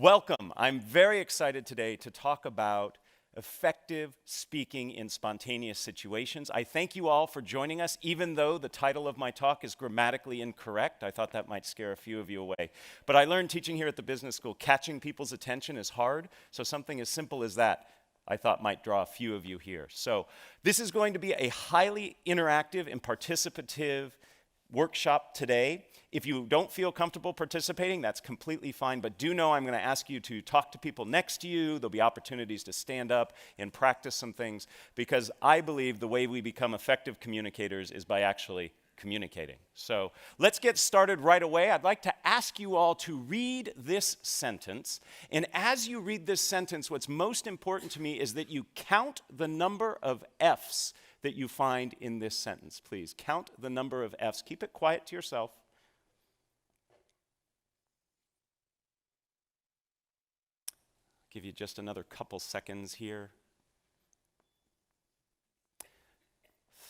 Welcome. I'm very excited today to talk about effective speaking in spontaneous situations. I thank you all for joining us, even though the title of my talk is grammatically incorrect. I thought that might scare a few of you away. But I learned teaching here at the business school, catching people's attention is hard, so something as simple as that I thought might draw a few of you here. So this is going to be a highly interactive and participative workshop today. If you don't feel comfortable participating, that's completely fine, but do know I'm going to ask you to talk to people next to you. There'll be opportunities to stand up and practice some things, because I believe the way we become effective communicators is by actually communicating. So let's get started right away. I'd like to ask you all to read this sentence, and as you read this sentence, what's most important to me is that you count the number of F's that you find in this sentence. Please count the number of F's. Keep it quiet to yourself. Give you just another couple seconds here.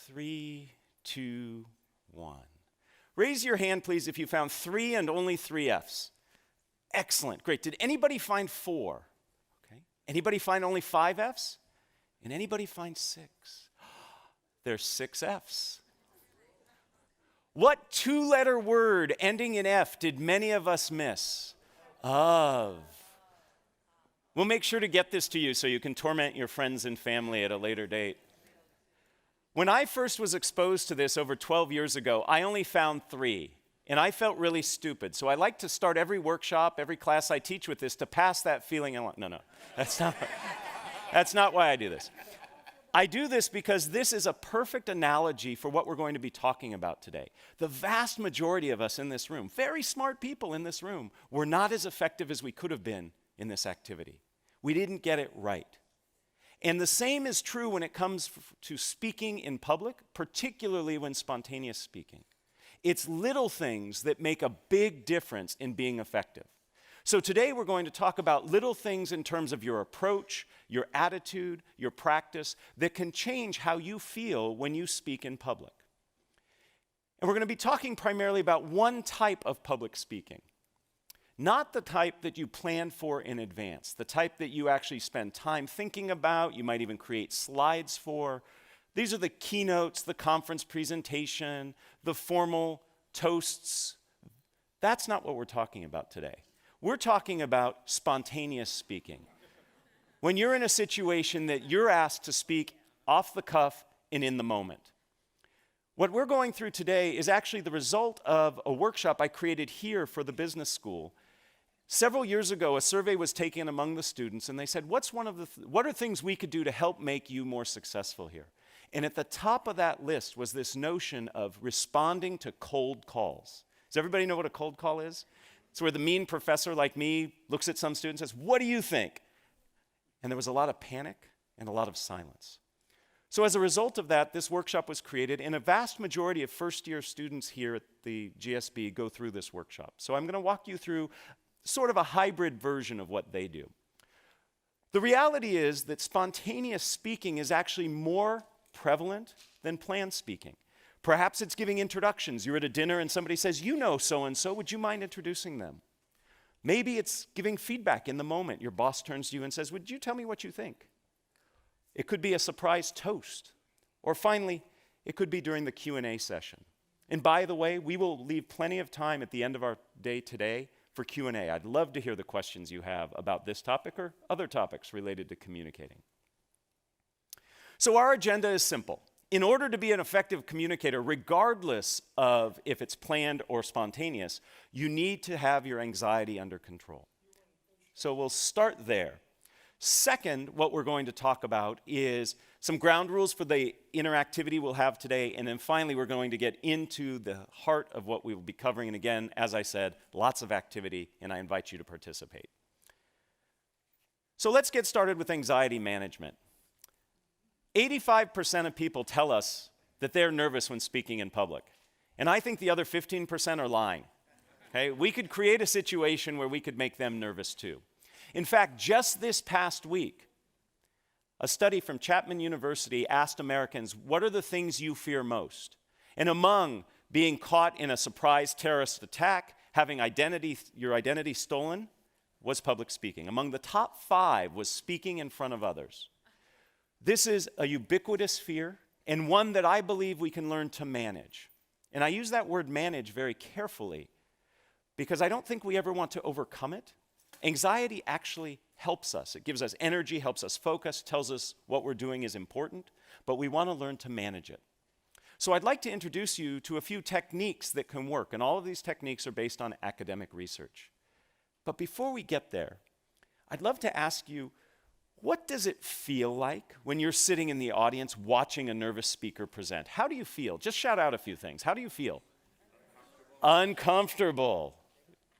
3, 2, 1. Raise your hand, please, if you found 3 and only 3 F's. Excellent, great. Did anybody find 4? Okay. Anybody find only 5 F's? And anybody find 6? There's 6 F's. What 2-letter word ending in F did many of us miss? Of. We'll make sure to get this to you so you can torment your friends and family at a later date. When I first was exposed to this over 12 years ago, I only found 3, and I felt really stupid. So I like to start every workshop, every class I teach with this to pass that feeling. No, that's not why I do this. I do this because this is a perfect analogy for what we're going to be talking about today. The vast majority of us in this room, very smart people in this room, were not as effective as we could have been in this activity. We didn't get it right. And the same is true when it comes to speaking in public, particularly when spontaneous speaking. It's little things that make a big difference in being effective. So today we're going to talk about little things in terms of your approach, your attitude, your practice that can change how you feel when you speak in public. And we're going to be talking primarily about one type of public speaking. Not the type that you plan for in advance, the type that you actually spend time thinking about, you might even create slides for. These are the keynotes, the conference presentation, the formal toasts. That's not what we're talking about today. We're talking about spontaneous speaking. When you're in a situation that you're asked to speak off the cuff and in the moment. What we're going through today is actually the result of a workshop I created here for the business school. Several years ago, a survey was taken among the students, and they said, what are things we could do to help make you more successful here? And at the top of that list was this notion of responding to cold calls. Does everybody know what a cold call is? It's where the mean professor like me looks at some students and says, "What do you think?" And there was a lot of panic and a lot of silence. So as a result of that, this workshop was created, and a vast majority of first-year students here at the GSB go through this workshop. So I'm going to walk you through sort of a hybrid version of what they do. The reality is that spontaneous speaking is actually more prevalent than planned speaking. Perhaps it's giving introductions. You're at a dinner and somebody says, "You know so-and-so, would you mind introducing them?" Maybe it's giving feedback in the moment. Your boss turns to you and says, "Would you tell me what you think?" It could be a surprise toast. Or finally, it could be during the Q&A session. And by the way, we will leave plenty of time at the end of our day today for Q&A. I'd love to hear the questions you have about this topic or other topics related to communicating. So our agenda is simple. In order to be an effective communicator, regardless of if it's planned or spontaneous, you need to have your anxiety under control. So we'll start there. Second, what we're going to talk about is some ground rules for the interactivity we'll have today, and then finally we're going to get into the heart of what we will be covering. And again, as I said, lots of activity, and I invite you to participate. So let's get started with anxiety management. 85% of people tell us that they're nervous when speaking in public. And I think the other 15% are lying. Okay? We could create a situation where we could make them nervous too. In fact, just this past week, a study from Chapman University asked Americans, what are the things you fear most? And among being caught in a surprise terrorist attack, having your identity stolen, was public speaking. Among the top 5 was speaking in front of others. This is a ubiquitous fear and one that I believe we can learn to manage. And I use that word manage very carefully because I don't think we ever want to overcome it. Anxiety actually helps us. It gives us energy, helps us focus, tells us what we're doing is important, but we want to learn to manage it. So I'd like to introduce you to a few techniques that can work, and all of these techniques are based on academic research. But before we get there, I'd love to ask you, what does it feel like when you're sitting in the audience watching a nervous speaker present? How do you feel? Just shout out a few things. How do you feel? Uncomfortable.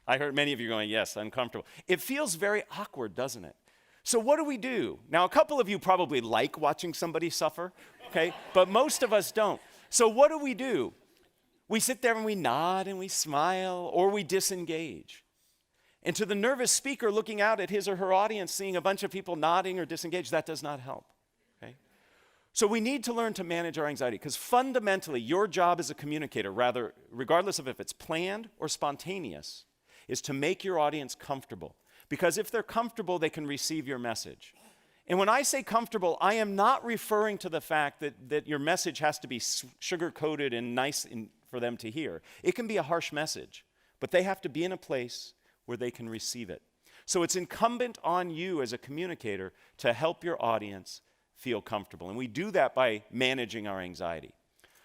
I heard many of you going, yes, uncomfortable. It feels very awkward, doesn't it? So what do we do? Now, a couple of you probably like watching somebody suffer, okay? But most of us don't. So what do? We sit there and we nod and we smile, or we disengage. And to the nervous speaker looking out at his or her audience, seeing a bunch of people nodding or disengaged, that does not help, okay? So we need to learn to manage our anxiety, because fundamentally, your job as a communicator, rather, regardless of if it's planned or spontaneous, is to make your audience comfortable. Because if they're comfortable, they can receive your message. And when I say comfortable, I am not referring to the fact that your message has to be sugar-coated and nice for them to hear. It can be a harsh message, but they have to be in a place where they can receive it. So it's incumbent on you as a communicator to help your audience feel comfortable. And we do that by managing our anxiety.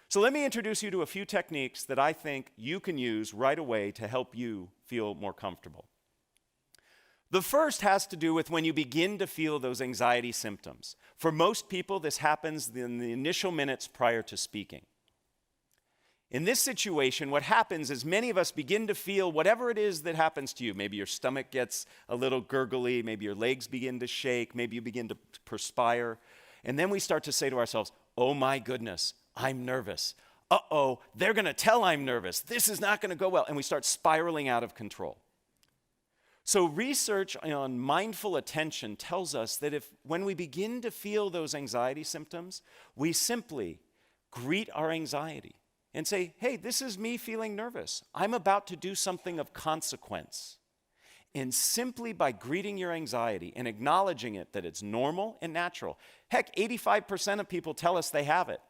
So let me introduce you to a few techniques that I think you can use right away to help you feel more comfortable. The first has to do with when you begin to feel those anxiety symptoms. For most people, this happens in the initial minutes prior to speaking. In this situation, what happens is many of us begin to feel whatever it is that happens to you. Maybe your stomach gets a little gurgly, maybe your legs begin to shake, maybe you begin to perspire. And then we start to say to ourselves, oh my goodness, I'm nervous. Uh-oh, they're going to tell I'm nervous. This is not going to go well. And we start spiraling out of control. So research on mindful attention tells us that when we begin to feel those anxiety symptoms, we simply greet our anxiety and say, hey, this is me feeling nervous. I'm about to do something of consequence. And simply by greeting your anxiety and acknowledging it, that it's normal and natural. Heck, 85% of people tell us they have it.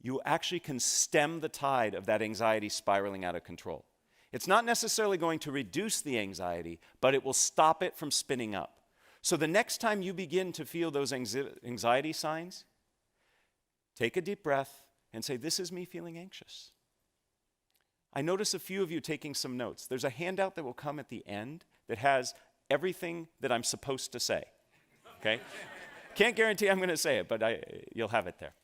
You actually can stem the tide of that anxiety spiraling out of control. It's not necessarily going to reduce the anxiety, but it will stop it from spinning up. So the next time you begin to feel those anxiety signs, take a deep breath and say, this is me feeling anxious. I notice a few of you taking some notes. There's a handout that will come at the end that has everything that I'm supposed to say, okay? Can't guarantee I'm going to say it, but you'll have it there.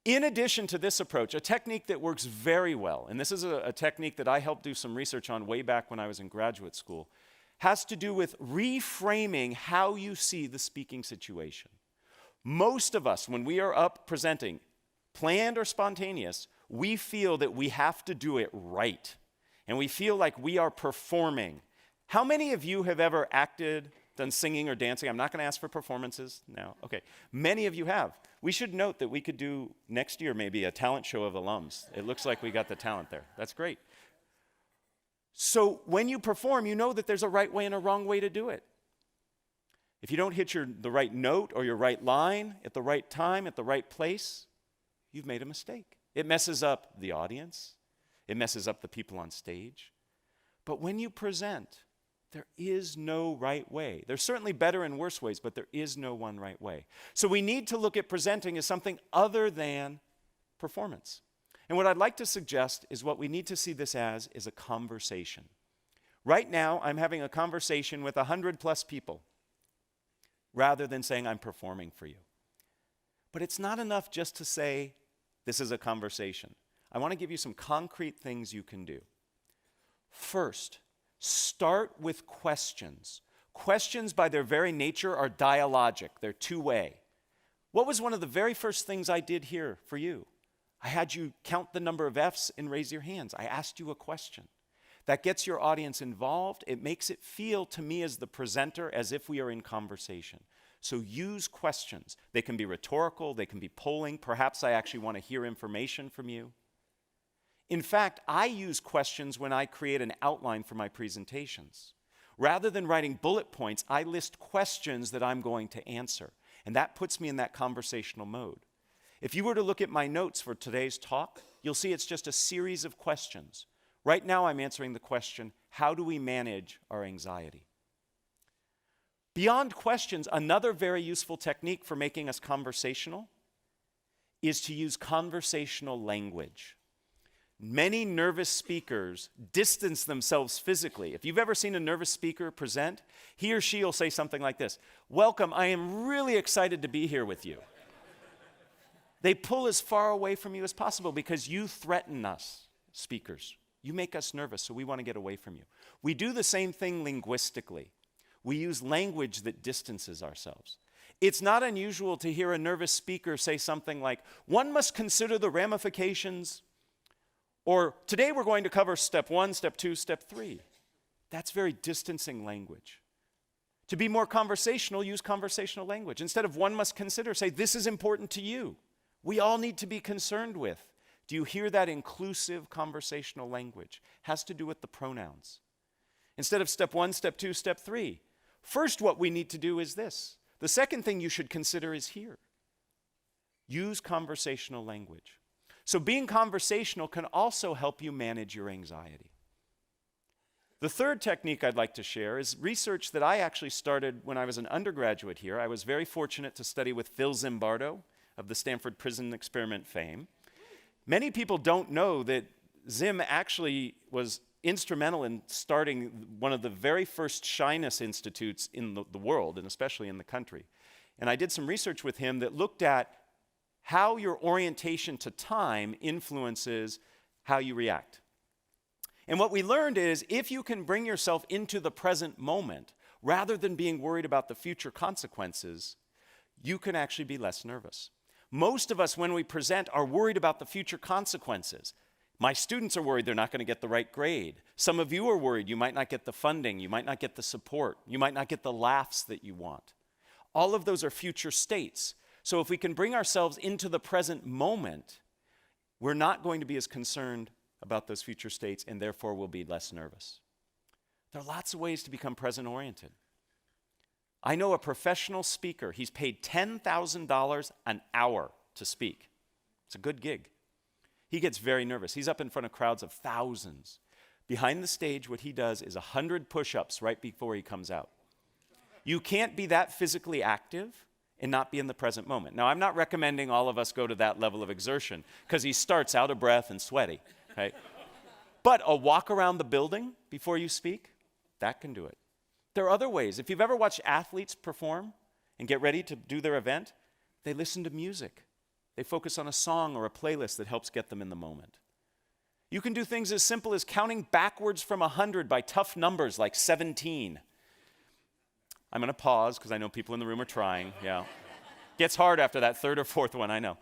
In addition to this approach, a technique that works very well, and this is a technique that I helped do some research on way back when I was in graduate school, has to do with reframing how you see the speaking situation. Most of us, when we are up presenting, planned or spontaneous, we feel that we have to do it right. And we feel like we are performing. How many of you have ever acted, done singing or dancing? I'm not going to ask for performances now. Okay. Many of you have. We should note that we could do next year maybe a talent show of alums. It looks like we got the talent there. That's great. So when you perform, you know that there's a right way and a wrong way to do it. If you don't hit the right note or your right line at the right time, at the right place, you've made a mistake. It messes up the audience. It messes up the people on stage. But when you present, there is no right way. There's certainly better and worse ways, but there is no one right way. So we need to look at presenting as something other than performance. And what I'd like to suggest is what we need to see this as is a conversation. Right now, I'm having a conversation with 100+ people rather than saying I'm performing for you. But it's not enough just to say this is a conversation. I want to give you some concrete things you can do. First, start with questions. Questions by their very nature are dialogic. They're two-way. What was one of the very first things I did here for you? I had you count the number of F's and raise your hands. I asked you a question. That gets your audience involved. It makes it feel to me as the presenter as if we are in conversation. So use questions. They can be rhetorical. They can be polling. Perhaps I actually want to hear information from you. In fact, I use questions when I create an outline for my presentations. Rather than writing bullet points, I list questions that I'm going to answer. And that puts me in that conversational mode. If you were to look at my notes for today's talk, you'll see it's just a series of questions. Right now I'm answering the question, how do we manage our anxiety? Beyond questions, another very useful technique for making us conversational is to use conversational language. Many nervous speakers distance themselves physically. If you've ever seen a nervous speaker present, he or she will say something like this: "Welcome, I am really excited to be here with you." They pull as far away from you as possible because you threaten us, speakers. You make us nervous, so we want to get away from you. We do the same thing linguistically. We use language that distances ourselves. It's not unusual to hear a nervous speaker say something like, "One must consider the ramifications," or "Today we're going to cover step 1, step 2, step 3. That's very distancing language. To be more conversational, use conversational language. Instead of "one must consider," say, "This is important to you. We all need to be concerned with." Do you hear that inclusive conversational language? Has to do with the pronouns. Instead of step 1, step 2, step 3. First, what we need to do is this. The second thing you should consider is here. Use conversational language. So being conversational can also help you manage your anxiety. The third technique I'd like to share is research that I actually started when I was an undergraduate here. I was very fortunate to study with Phil Zimbardo of the Stanford Prison Experiment fame. Many people don't know that Zim actually was instrumental in starting one of the very first shyness institutes in the world, and especially in the country. And I did some research with him that looked at how your orientation to time influences how you react. And what we learned is if you can bring yourself into the present moment, rather than being worried about the future consequences, you can actually be less nervous. Most of us, when we present, are worried about the future consequences. My students are worried they're not going to get the right grade. Some of you are worried you might not get the funding, you might not get the support, you might not get the laughs that you want. All of those are future states. So if we can bring ourselves into the present moment, we're not going to be as concerned about those future states, and therefore we'll be less nervous. There are lots of ways to become present-oriented. I know a professional speaker. He's paid $10,000 an hour to speak. It's a good gig. He gets very nervous. He's up in front of crowds of thousands. Behind the stage, what he does is 100 push-ups right before he comes out. You can't be that physically active and not be in the present moment. Now, I'm not recommending all of us go to that level of exertion because he starts out of breath and sweaty, right? But a walk around the building before you speak, that can do it. There are other ways. If you've ever watched athletes perform and get ready to do their event, they listen to music. They focus on a song or a playlist that helps get them in the moment. You can do things as simple as counting backwards from 100 by tough numbers like 17. I'm going to pause because I know people in the room are trying. Yeah. Gets hard after that third or fourth one, I know.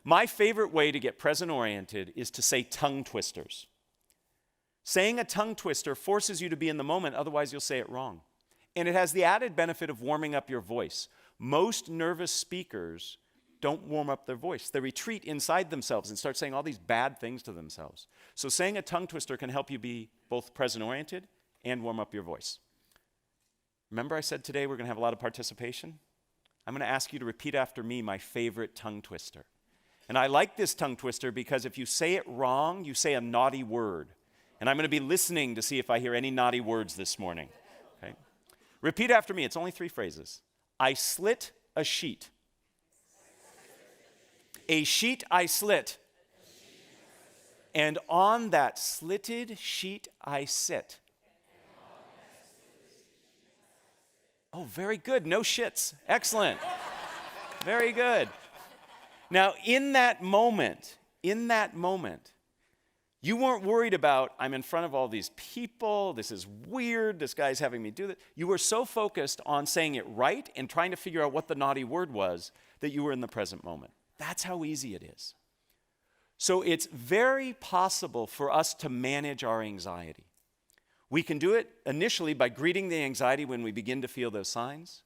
My favorite way to get present-oriented is to say tongue twisters. Saying a tongue twister forces you to be in the moment, otherwise you'll say it wrong. And it has the added benefit of warming up your voice. Most nervous speakers don't warm up their voice. They retreat inside themselves and start saying all these bad things to themselves. So saying a tongue twister can help you be both present-oriented and warm up your voice. Remember I said today we're going to have a lot of participation? I'm going to ask you to repeat after me my favorite tongue twister. And I like this tongue twister because if you say it wrong, you say a naughty word. And I'm going to be listening to see if I hear any naughty words this morning. Okay? Repeat after me. It's only 3 phrases. I slit a sheet. A sheet I slit. And on that slitted sheet I sit. Oh, very good. No shits. Excellent. Very good. Now, in that moment, you weren't worried about, I'm in front of all these people, this is weird, this guy's having me do this. You were so focused on saying it right and trying to figure out what the naughty word was that you were in the present moment. That's how easy it is. So it's very possible for us to manage our anxiety. We can do it initially by greeting the anxiety when we begin to feel those signs.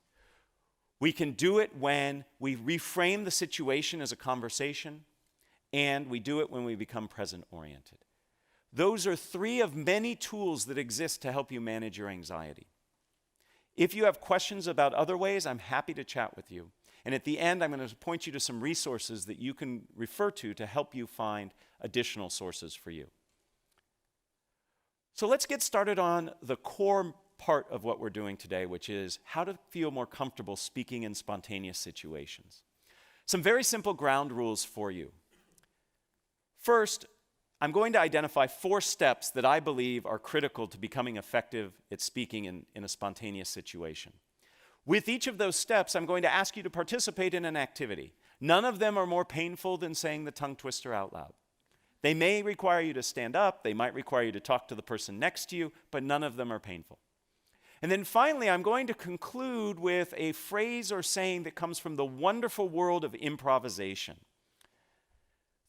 We can do it when we reframe the situation as a conversation, and we do it when we become present-oriented. Those are 3 of many tools that exist to help you manage your anxiety. If you have questions about other ways, I'm happy to chat with you. And at the end, I'm going to point you to some resources that you can refer to help you find additional sources for you. So let's get started on the core part of what we're doing today, which is how to feel more comfortable speaking in spontaneous situations. Some very simple ground rules for you. First, I'm going to identify 4 steps that I believe are critical to becoming effective at speaking in a spontaneous situation. With each of those steps, I'm going to ask you to participate in an activity. None of them are more painful than saying the tongue twister out loud. They may require you to stand up, they might require you to talk to the person next to you, but none of them are painful. And then finally, I'm going to conclude with a phrase or saying that comes from the wonderful world of improvisation.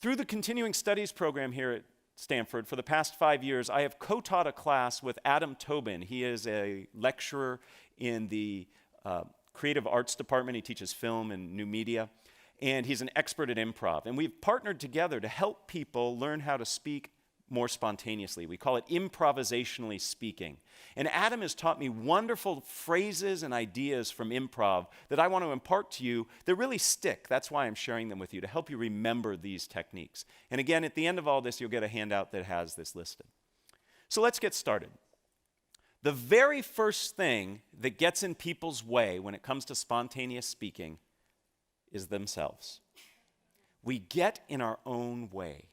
Through the continuing studies program here at Stanford, for the past 5 years, I have co-taught a class with Adam Tobin. He is a lecturer in the creative arts department. He teaches film and new media, and he's an expert at improv. And we've partnered together to help people learn how to speak more spontaneously. We call it improvisationally speaking. And Adam has taught me wonderful phrases and ideas from improv that I want to impart to you that really stick. That's why I'm sharing them with you, to help you remember these techniques. And again, at the end of all this, you'll get a handout that has this listed. So let's get started. The very first thing that gets in people's way when it comes to spontaneous speaking is themselves. We get in our own way.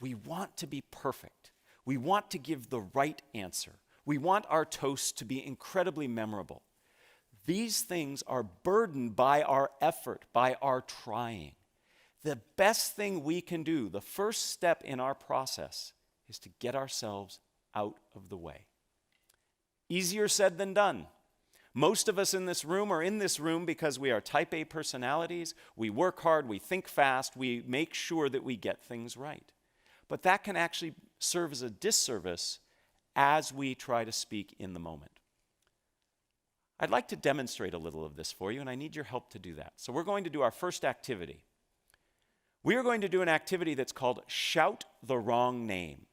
We want to be perfect. We want to give the right answer. We want our toasts to be incredibly memorable. These things are burdened by our effort, by our trying. The best thing we can do, the first step in our process, is to get ourselves out of the way. Easier said than done. Most of us in this room are in this room because we are type A personalities. We work hard, we think fast, we make sure that we get things right. But that can actually serve as a disservice as we try to speak in the moment. I'd like to demonstrate a little of this for you, and I need your help to do that. So we're going to do our first activity. We are going to do an activity that's called Shout the Wrong Name.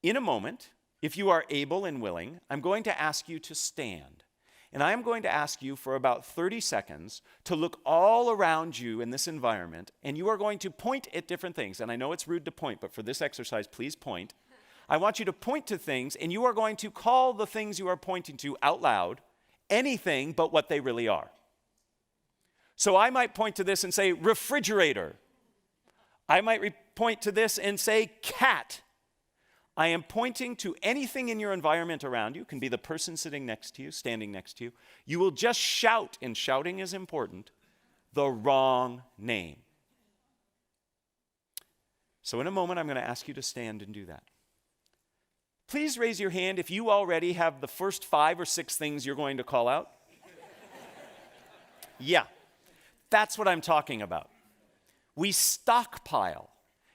In a moment, if you are able and willing, I'm going to ask you to stand. And I am going to ask you for about 30 seconds to look all around you in this environment, and you are going to point at different things. And I know it's rude to point, but for this exercise, please point. I want you to point to things, and you are going to call the things you are pointing to out loud anything but what they really are. So I might point to this and say refrigerator. I might point to this and say cat. I am pointing to anything in your environment around you. It can be the person sitting next to you, standing next to you. You will just shout, and shouting is important, the wrong name. So in a moment, I'm going to ask you to stand and do that. Please raise your hand if you already have the first 5 or 6 things you're going to call out. Yeah, that's what I'm talking about. We stockpile.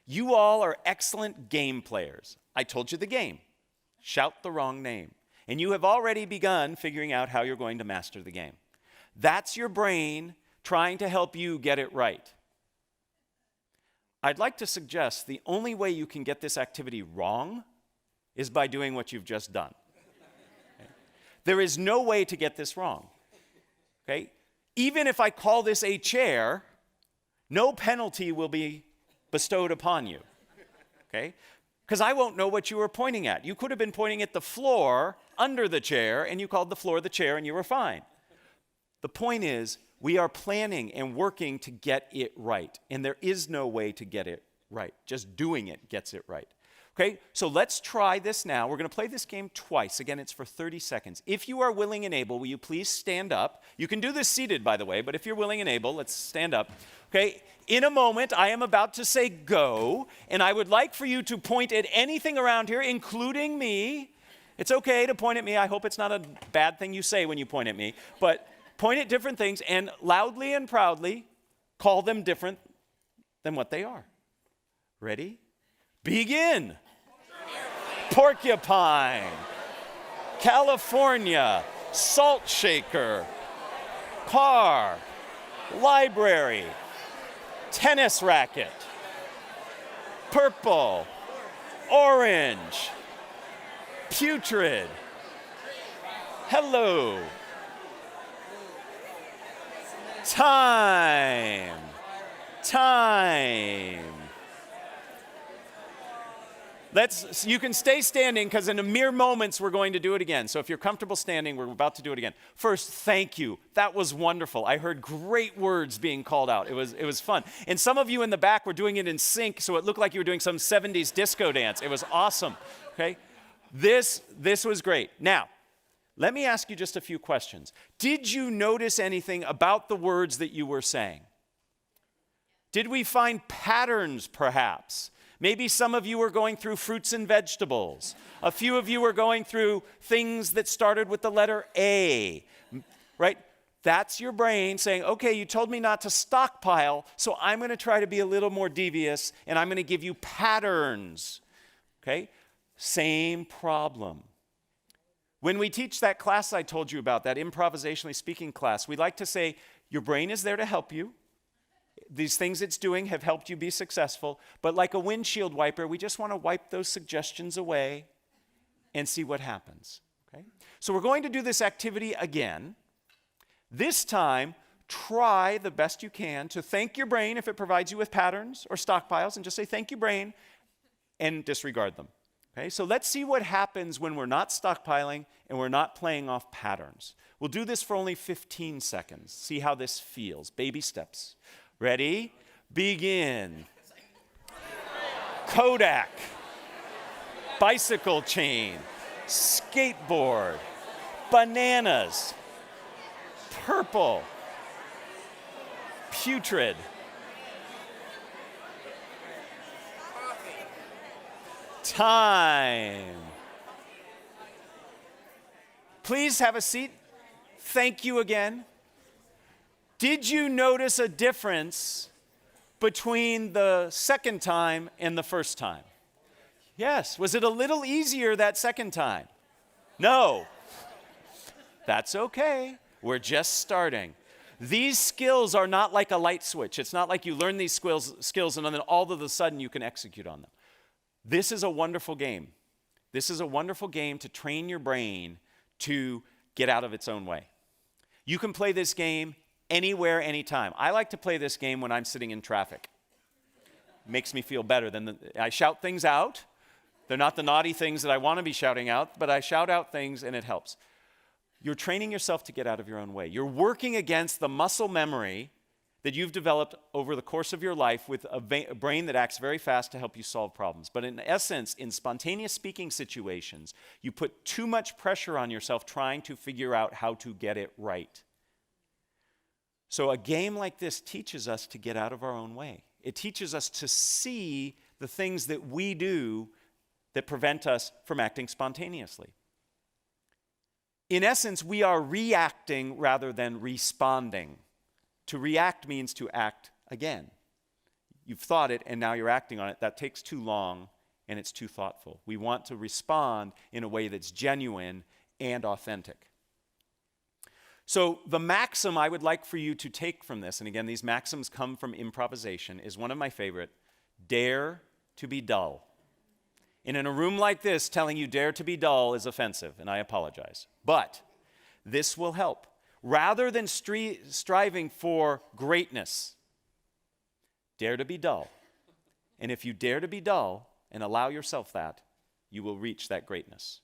You all are excellent game players. I told you the game. Shout the wrong name. And you have already begun figuring out how you're going to master the game. That's your brain trying to help you get it right. I'd like to suggest the only way you can get this activity wrong is by doing what you've just done. Okay? There is no way to get this wrong. Okay? Even if I call this a chair, no penalty will be bestowed upon you. Okay? Because I won't know what you were pointing at. You could have been pointing at the floor under the chair, and you called the floor the chair, and you were fine. The point is, we are planning and working to get it right, and there is no way to get it right. Just doing it gets it right. Okay, so let's try this now. We're going to play this game twice. Again, it's for 30 seconds. If you are willing and able, will you please stand up? You can do this seated, by the way, but if you're willing and able, let's stand up. Okay, in a moment, I am about to say go, and I would like for you to point at anything around here, including me. It's okay to point at me. I hope it's not a bad thing you say when you point at me, but point at different things and loudly and proudly call them different than what they are. Ready? Begin. Porcupine, California, salt shaker, car, library, tennis racket, purple, Orange. Putrid. Hello. Time. You can stay standing because in a mere moments we're going to do it again. So if you're comfortable standing, we're about to do it again. First, thank you. That was wonderful. I heard great words being called out. It was fun. And some of you in the back were doing it in sync, so it looked like you were doing some 70s disco dance. It was awesome. Okay? This was great. Now, let me ask you just a few questions. Did you notice anything about the words that you were saying? Did we find patterns, perhaps? Maybe some of you were going through fruits and vegetables. A few of you were going through things that started with the letter A, right? That's your brain saying, okay, you told me not to stockpile, so I'm going to try to be a little more devious, and I'm going to give you patterns, okay? Same problem. When we teach that class I told you about, that improvisationally speaking class, we like to say, your brain is there to help you. These things it's doing have helped you be successful, but like a windshield wiper, we just want to wipe those suggestions away and see what happens, okay? So we're going to do this activity again. This time, try the best you can to thank your brain if it provides you with patterns or stockpiles, and just say, thank you, brain, and disregard them, okay? So let's see what happens when we're not stockpiling and we're not playing off patterns. We'll do this for only 15 seconds. See how this feels. Baby steps. Ready? Begin. Kodak. Bicycle chain. Skateboard. Bananas. Purple. Putrid. Time. Please have a seat. Thank you again. Did you notice a difference between the second time and the first time? Yes. Was it a little easier that second time? No. That's okay. We're just starting. These skills are not like a light switch. It's not like you learn these skills and then all of a sudden you can execute on them. This is a wonderful game. This is a wonderful game to train your brain to get out of its own way. You can play this game anywhere, anytime. I like to play this game when I'm sitting in traffic. Makes me feel better. I shout things out. They're not the naughty things that I want to be shouting out, but I shout out things and it helps. You're training yourself to get out of your own way. You're working against the muscle memory that you've developed over the course of your life with a brain that acts very fast to help you solve problems. But in essence, in spontaneous speaking situations, you put too much pressure on yourself trying to figure out how to get it right. So a game like this teaches us to get out of our own way. It teaches us to see the things that we do that prevent us from acting spontaneously. In essence, we are reacting rather than responding. To react means to act again. You've thought it and now you're acting on it. That takes too long and it's too thoughtful. We want to respond in a way that's genuine and authentic. So the maxim I would like for you to take from this, and again, these maxims come from improvisation, is one of my favorite: dare to be dull. And in a room like this, telling you dare to be dull is offensive, and I apologize. But this will help. Rather than striving for greatness, dare to be dull. And if you dare to be dull and allow yourself that, you will reach that greatness.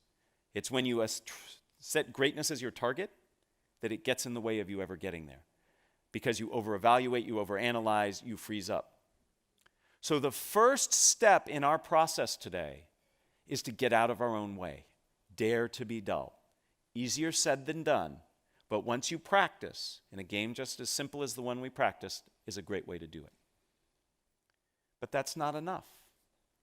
It's when you set greatness as your target that it gets in the way of you ever getting there. Because you over-evaluate, you overanalyze, you freeze up. So the first step in our process today is to get out of our own way. Dare to be dull. Easier said than done, but once you practice, and a game just as simple as the one we practiced is a great way to do it. But that's not enough.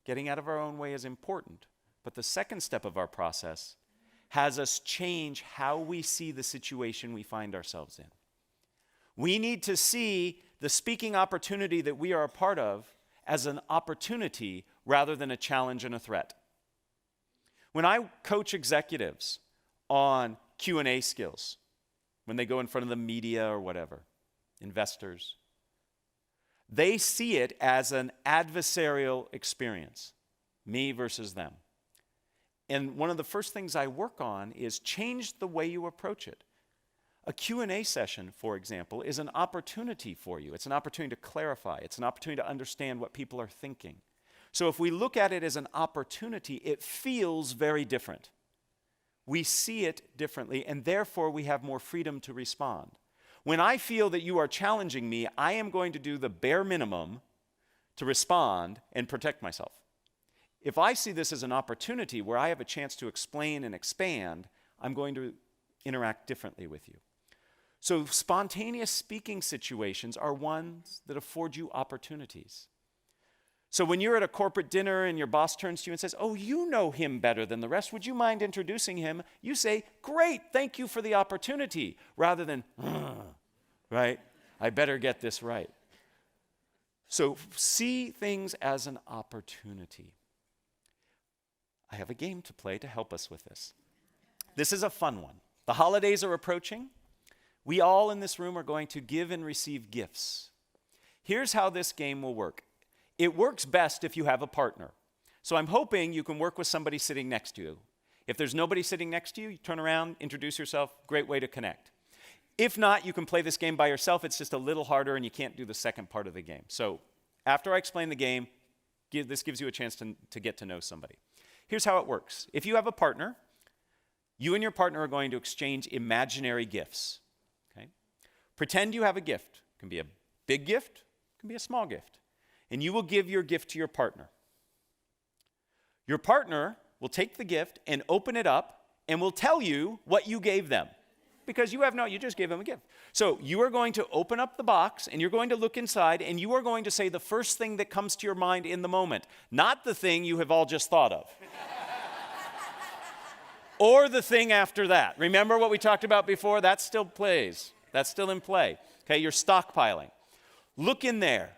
Getting out of our own way is important, but the second step of our process has us change how we see the situation we find ourselves in. We need to see the speaking opportunity that we are a part of as an opportunity rather than a challenge and a threat. When I coach executives on Q&A skills, when they go in front of the media or whatever, investors, they see it as an adversarial experience. Me versus them. And one of the first things I work on is change the way you approach it. A Q&A session, for example, is an opportunity for you. It's an opportunity to clarify. It's an opportunity to understand what people are thinking. So if we look at it as an opportunity, it feels very different. We see it differently, and therefore we have more freedom to respond. When I feel that you are challenging me, I am going to do the bare minimum to respond and protect myself. If I see this as an opportunity where I have a chance to explain and expand, I'm going to interact differently with you. So spontaneous speaking situations are ones that afford you opportunities. So when you're at a corporate dinner and your boss turns to you and says, "Oh, you know him better than the rest. Would you mind introducing him?" You say, "Great, thank you for the opportunity," rather than, right? I better get this right. So see things as an opportunity. I have a game to play to help us with this. This is a fun one. The holidays are approaching. We all in this room are going to give and receive gifts. Here's how this game will work. It works best if you have a partner. So I'm hoping you can work with somebody sitting next to you. If there's nobody sitting next to you, you turn around, introduce yourself, great way to connect. If not, you can play this game by yourself. It's just a little harder and you can't do the second part of the game. So after I explain the game, this gives you a chance to get to know somebody. Here's how it works. If you have a partner, you and your partner are going to exchange imaginary gifts. Okay? Pretend you have a gift. It can be a big gift, it can be a small gift. And you will give your gift to your partner. Your partner will take the gift and open it up and will tell you what you gave them. Because you just gave them a gift. So you are going to open up the box and you're going to look inside and you are going to say the first thing that comes to your mind in the moment, not the thing you have all just thought of. Or the thing after that. Remember what we talked about before? That still plays. That's still in play. Okay, you're stockpiling. Look in there.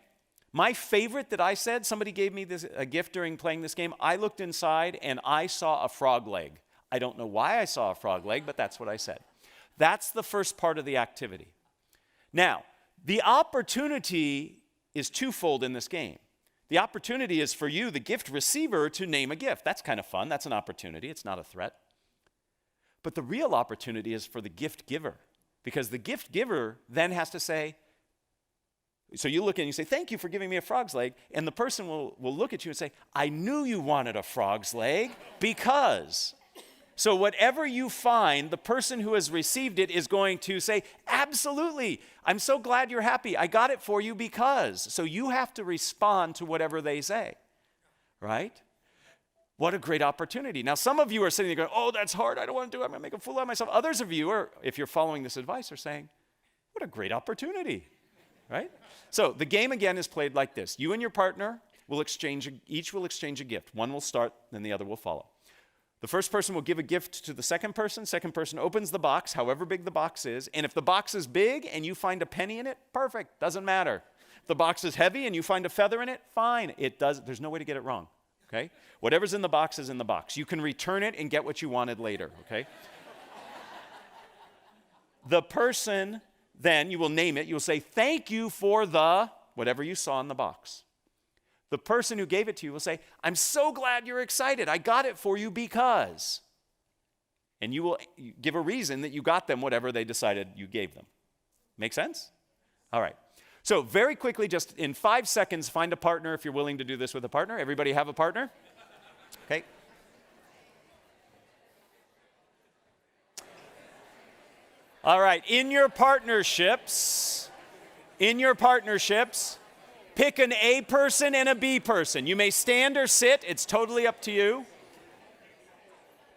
My favorite that I said, somebody gave me a gift during playing this game. I looked inside and I saw a frog leg. I don't know why I saw a frog leg, but that's what I said. That's the first part of the activity. Now, the opportunity is twofold in this game. The opportunity is for you, the gift receiver, to name a gift. That's kind of fun. That's an opportunity. It's not a threat. But the real opportunity is for the gift giver, because the gift giver then has to say, so you look and you say, "Thank you for giving me a frog's leg," and the person will look at you and say, "I knew you wanted a frog's leg because..." So whatever you find, the person who has received it is going to say, "Absolutely, I'm so glad you're happy. I got it for you because..." So you have to respond to whatever they say, right? What a great opportunity. Now, some of you are sitting there going, "Oh, that's hard. I don't want to do it. I'm going to make a fool out of myself." Others of you are, if you're following this advice, are saying, "What a great opportunity," right? So the game again is played like this. You and your partner will each will exchange a gift. One will start, then the other will follow. The first person will give a gift to the second person opens the box, however big the box is, and if the box is big and you find a penny in it, perfect, doesn't matter. If the box is heavy and you find a feather in it, fine, there's no way to get it wrong, okay? Whatever's in the box is in the box. You can return it and get what you wanted later, okay? The person, then, you will name it, you will say, "Thank you for the," whatever you saw in the box. The person who gave it to you will say, "I'm so glad you're excited. I got it for you because..." And you will give a reason that you got them whatever they decided you gave them. Make sense? All right. So very quickly, just in 5 seconds, find a partner if you're willing to do this with a partner. Everybody have a partner? Okay. All right. In your partnerships, pick an A person and a B person. You may stand or sit. It's totally up to you.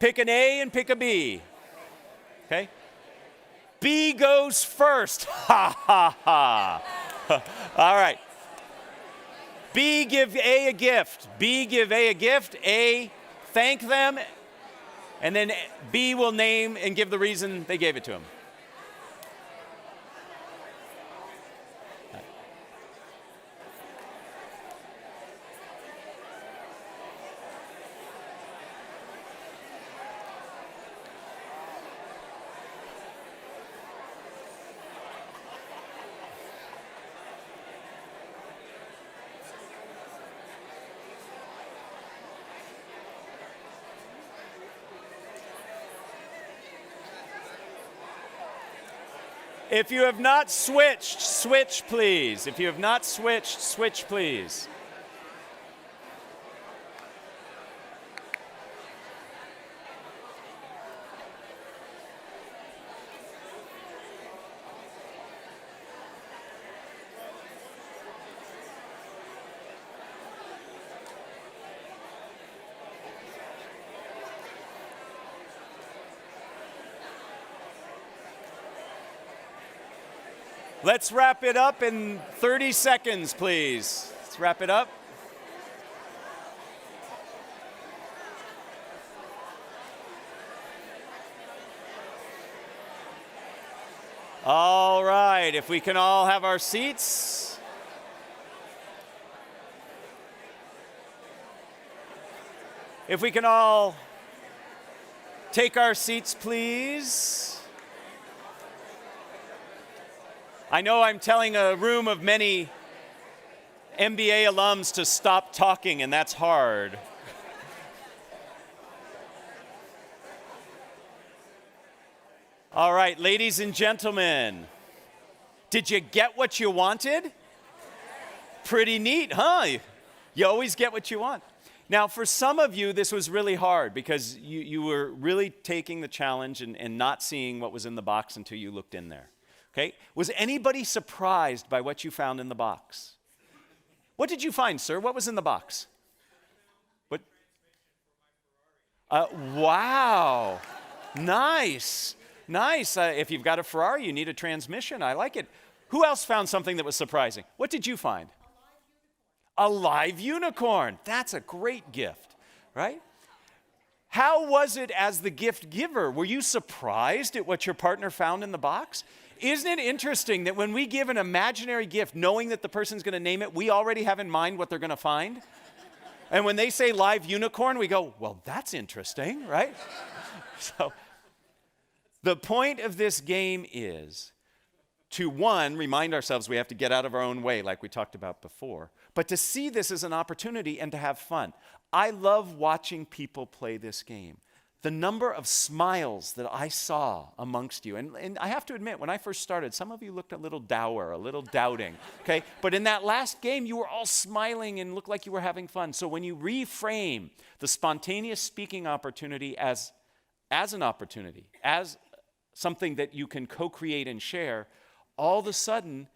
Pick an A and pick a B. Okay? B goes first. Ha, ha, ha. All right. B, give A a gift. B, give A a gift. A, thank them. And then B will name and give the reason they gave it to him. If you have not switched, switch, please. If you have not switched, switch, please. Let's wrap it up in 30 seconds, please. Let's wrap it up. All right, if we can all have our seats. If we can all take our seats, please. I know I'm telling a room of many MBA alums to stop talking, and that's hard. All right, ladies and gentlemen, did you get what you wanted? Pretty neat, huh? You always get what you want. Now, for some of you, this was really hard because you were really taking the challenge and not seeing what was in the box until you looked in there. Okay? Was anybody surprised by what you found in the box? What did you find, sir? What was in the box? What? Wow. Nice. Nice. If you've got a Ferrari, you need a transmission. I like it. Who else found something that was surprising? What did you find? A live unicorn. That's a great gift, right? How was it as the gift giver? Were you surprised at what your partner found in the box? Isn't it interesting that when we give an imaginary gift, knowing that the person's going to name it, we already have in mind what they're going to find? And when they say live unicorn, we go, well, that's interesting, right? So the point of this game is to, one, remind ourselves we have to get out of our own way, like we talked about before, but to see this as an opportunity and to have fun. I love watching people play this game. The number of smiles that I saw amongst you, and I have to admit, when I first started, some of you looked a little dour, a little doubting, okay? But in that last game, you were all smiling and looked like you were having fun. So when you reframe the spontaneous speaking opportunity as an opportunity, as something that you can co-create and share, all of a sudden,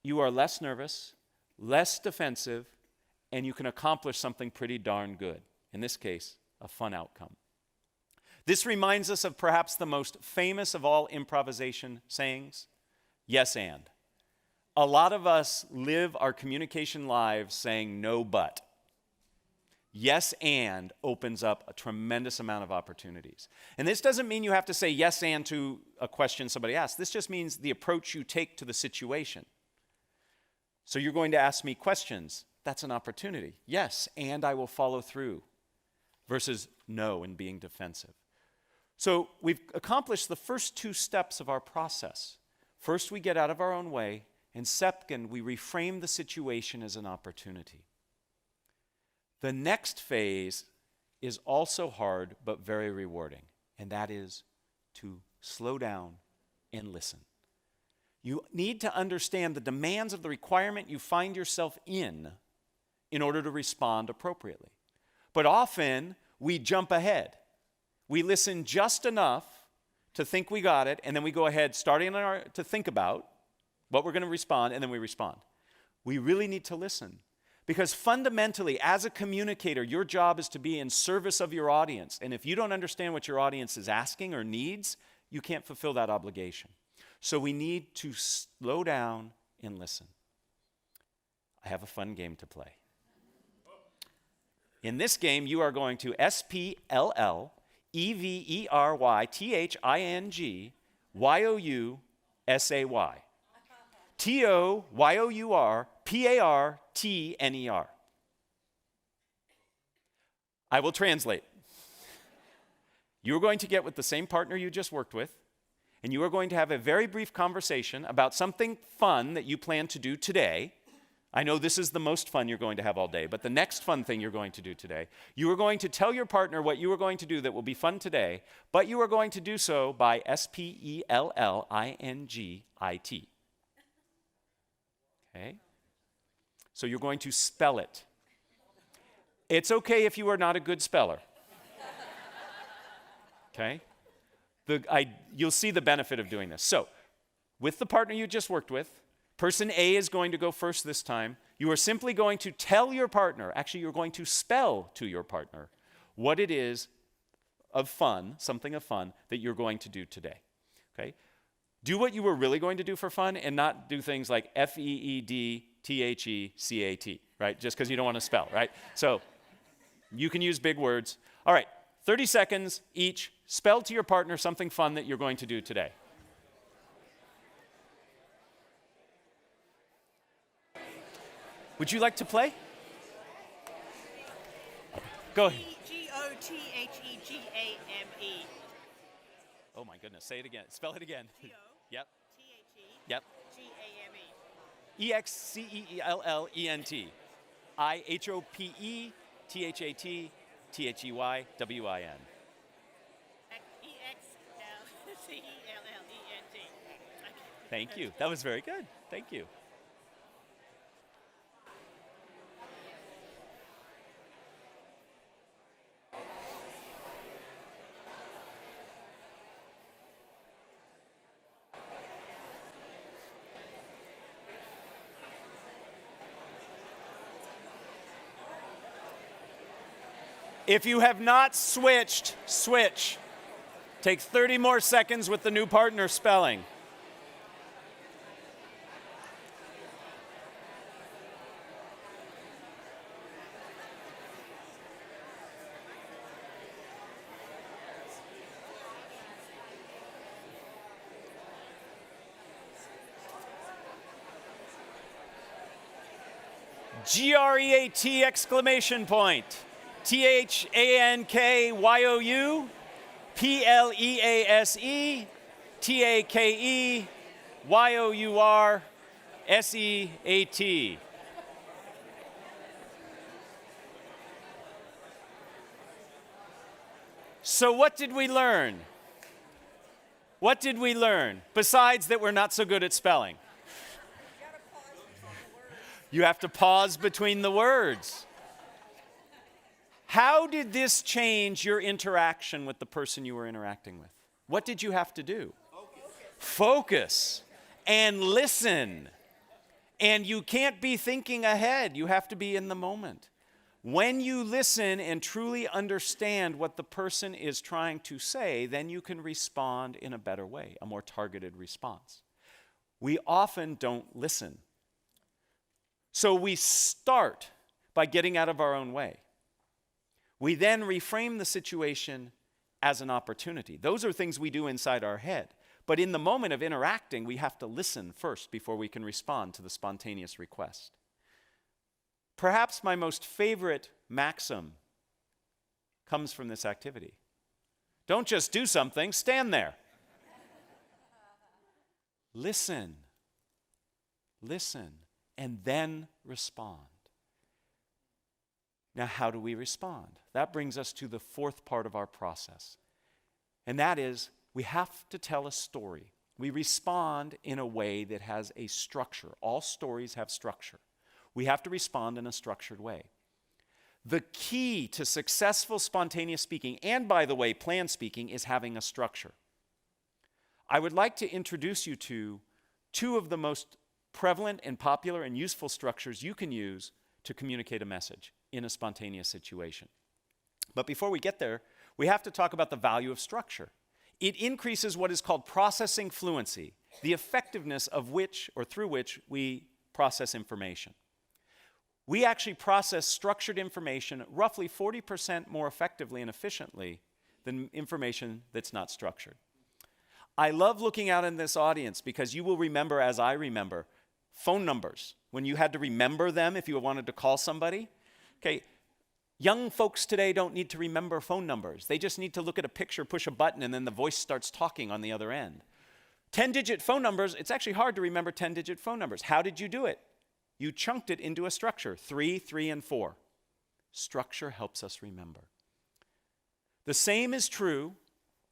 you are less nervous, less defensive, and you can accomplish something pretty darn good. In this case, a fun outcome. This reminds us of perhaps the most famous of all improvisation sayings, yes and. A lot of us live our communication lives saying no but. Yes and opens up a tremendous amount of opportunities. And this doesn't mean you have to say yes and to a question somebody asks. This just means the approach you take to the situation. So you're going to ask me questions. That's an opportunity. Yes, and I will follow through. Versus no and being defensive. So we've accomplished the first two steps of our process. First, we get out of our own way, and second, we reframe the situation as an opportunity. The next phase is also hard, but very rewarding, and that is to slow down and listen. You need to understand the demands of the requirement you find yourself in order to respond appropriately. But often, we jump ahead. We listen just enough to think we got it, and then we go ahead, starting to think about what we're going to respond, and then we respond. We really need to listen. Because fundamentally, as a communicator, your job is to be in service of your audience. And if you don't understand what your audience is asking or needs, you can't fulfill that obligation. So we need to slow down and listen. I have a fun game to play. In this game, you are going to SPLLEverythingyousay. TOYOURPARTNER. I will translate. You are going to get with the same partner you just worked with, and you are going to have a very brief conversation about something fun that you plan to do today, I know this is the most fun you're going to have all day, but the next fun thing you're going to do today, you are going to tell your partner what you are going to do that will be fun today, but you are going to do so by spellingit. Okay? So you're going to spell it. It's okay if you are not a good speller. Okay? You'll see the benefit of doing this. So, with the partner you just worked with, person A is going to go first this time. You are simply going to tell your partner, actually you're going to spell to your partner what it is of fun, something of fun, that you're going to do today. Okay? Do what you were really going to do for fun and not do things like FEEDTHECAT, right? Just because you don't want to spell, right? So, you can use big words. All right, 30 seconds each. Spell to your partner something fun that you're going to do today. Would you like to play? Go ahead. Gothegame. Oh my goodness, say it again. Spell it again. Yep. Yep. Game. EXCEELLENT. IHOPETHAT THEYWIN. EXCELLENT. Thank you. That was very good. Thank you. If you have not switched, switch. Take 30 more seconds with the new partner spelling. GREAT exclamation point. THANKYOU PLEASE TAKEYOURSEAT. So what did we learn? What did we learn? Besides that we're not so good at spelling. You have to pause between the words. How did this change your interaction with the person you were interacting with? What did you have to do? Focus and listen. And you can't be thinking ahead. You have to be in the moment. When you listen and truly understand what the person is trying to say, then you can respond in a better way, a more targeted response. We often don't listen. So we start by getting out of our own way. We then reframe the situation as an opportunity. Those are things we do inside our head. But in the moment of interacting, we have to listen first before we can respond to the spontaneous request. Perhaps my most favorite maxim comes from this activity. Don't just do something, stand there. Listen, and then respond. Now, how do we respond? That brings us to the fourth part of our process. And that is, we have to tell a story. We respond in a way that has a structure. All stories have structure. We have to respond in a structured way. The key to successful spontaneous speaking, and by the way, planned speaking, is having a structure. I would like to introduce you to two of the most prevalent and popular and useful structures you can use to communicate a message in a spontaneous situation. But before we get there, we have to talk about the value of structure. It increases what is called processing fluency, the effectiveness of which or through which we process information. We actually process structured information roughly 40% more effectively and efficiently than information that's not structured. I love looking out in this audience because you will remember, as I remember, phone numbers. When you had to remember them if you wanted to call somebody. Okay, young folks today don't need to remember phone numbers. They just need to look at a picture, push a button, and then the voice starts talking on the other end. 10-digit phone numbers, it's actually hard to remember 10-digit phone numbers. How did you do it? You chunked it into a structure, 3, 3, and 4. Structure helps us remember. The same is true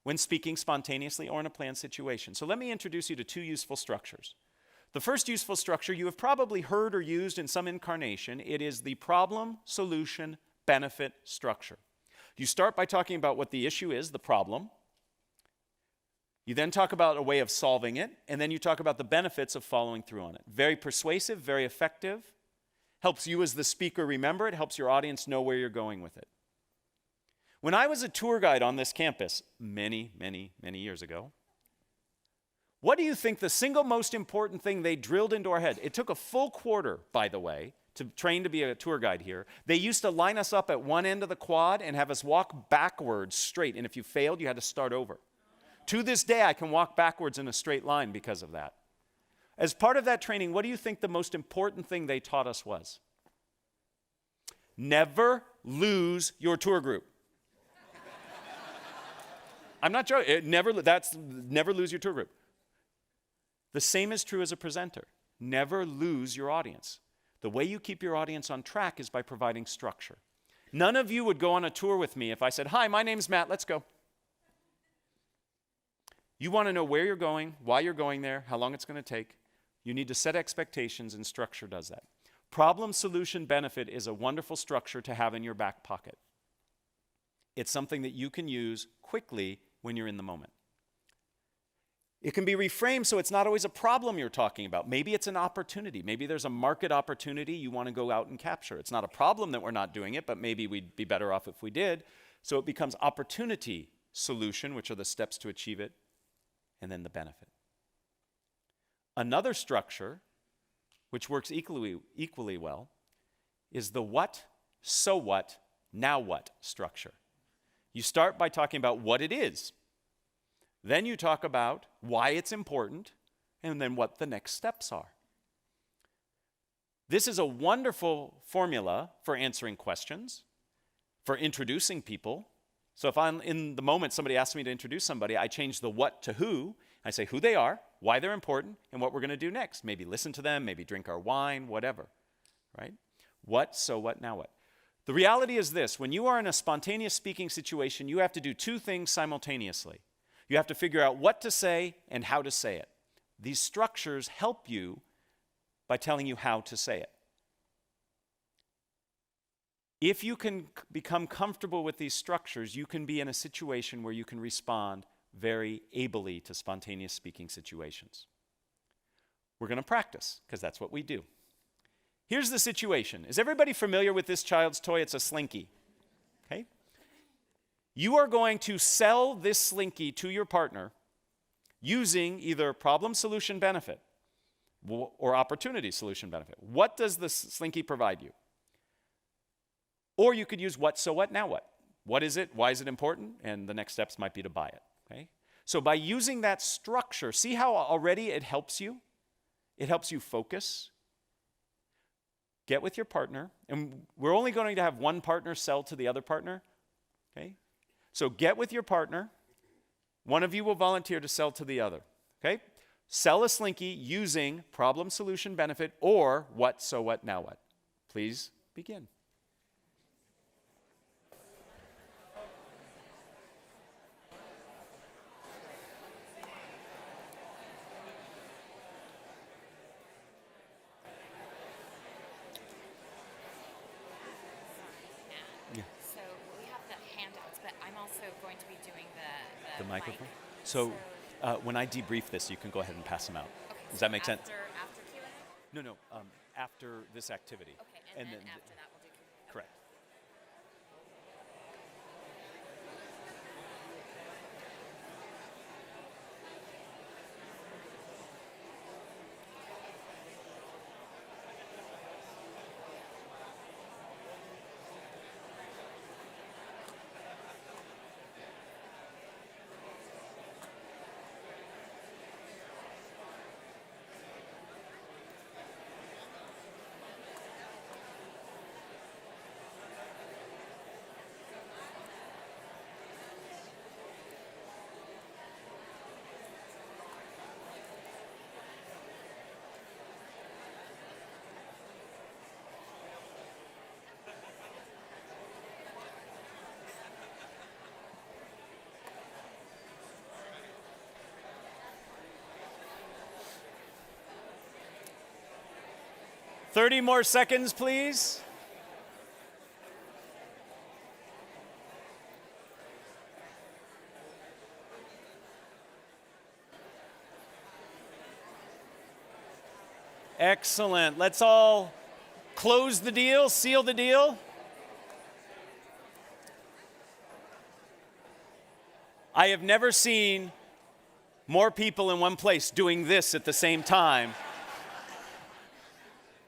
when speaking spontaneously or in a planned situation. So let me introduce you to 2 useful structures. The first useful structure you have probably heard or used in some incarnation. It is the problem, solution, benefit structure. You start by talking about what the issue is, the problem. You then talk about a way of solving it, and then you talk about the benefits of following through on it. Very persuasive, very effective. Helps you as the speaker remember it, helps your audience know where you're going with it. When I was a tour guide on this campus many, many, many years ago, what do you think the single most important thing they drilled into our head? It took a full quarter, by the way, to train to be a tour guide here. They used to line us up at one end of the quad and have us walk backwards straight, and if you failed, you had to start over. To this day, I can walk backwards in a straight line because of that. As part of that training, what do you think the most important thing they taught us was? Never lose your tour group. I'm not joking. Never lose your tour group. The same is true as a presenter. Never lose your audience. The way you keep your audience on track is by providing structure. None of you would go on a tour with me if I said, "Hi, my name's Matt, let's go." You want to know where you're going, why you're going there, how long it's going to take. You need to set expectations, and structure does that. Problem, solution, benefit is a wonderful structure to have in your back pocket. It's something that you can use quickly when you're in the moment. It can be reframed so it's not always a problem you're talking about. Maybe it's an opportunity. Maybe there's a market opportunity you want to go out and capture. It's not a problem that we're not doing it, but maybe we'd be better off if we did. So it becomes opportunity, solution, which are the steps to achieve it, and then the benefit. Another structure, which works equally well, is the what, so what, now what structure. You start by talking about what it is. Then you talk about why it's important, and then what the next steps are. This is a wonderful formula for answering questions, for introducing people. So if I'm in the moment somebody asks me to introduce somebody, I change the what to who. I say who they are, why they're important, and what we're going to do next. Maybe listen to them, maybe drink our wine, whatever, right? What, so what, now what? The reality is this: when you are in a spontaneous speaking situation, you have to do 2 things simultaneously. You have to figure out what to say and how to say it. These structures help you by telling you how to say it. If you can become comfortable with these structures, you can be in a situation where you can respond very ably to spontaneous speaking situations. We're going to practice, because that's what we do. Here's the situation. Is everybody familiar with this child's toy? It's a Slinky. Okay? You are going to sell this Slinky to your partner using either problem, solution, benefit, or opportunity, solution, benefit. What does the Slinky provide you? Or you could use what, so what, now what? What is it? Why is it important? And the next steps might be to buy it. Okay? So by using that structure, see how already it helps you? It helps you focus. Get with your partner. And we're only going to have one partner sell to the other partner. Okay? So get with your partner. One of you will volunteer to sell to the other. Okay? Sell a Slinky using problem, solution, benefit, or what, so what, now what. Please begin. So we have the handouts, but I'm also going to be doing the Microphone? mic. So when I debrief this, you can go ahead and pass them out. Okay, Does so that make sense? After Q&A? No, after this activity. Okay, and then after that we'll do Q&A. Correct. 30 more seconds, please. Excellent. Let's all close the deal, seal the deal. I have never seen more people in one place doing this at the same time.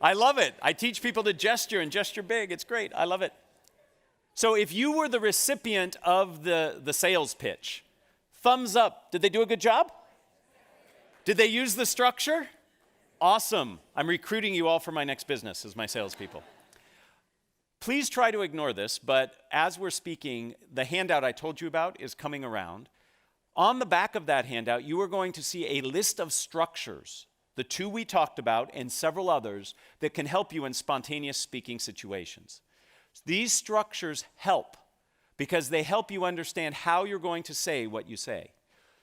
I love it. I teach people to gesture and gesture big. It's great. I love it. So if you were the recipient of the sales pitch, thumbs up. Did they do a good job? Did they use the structure? Awesome. I'm recruiting you all for my next business as my salespeople. Please try to ignore this, but as we're speaking, the handout I told you about is coming around. On the back of that handout, you are going to see a list of structures, the two we talked about and several others, that can help you in spontaneous speaking situations. These structures help because they help you understand how you're going to say what you say.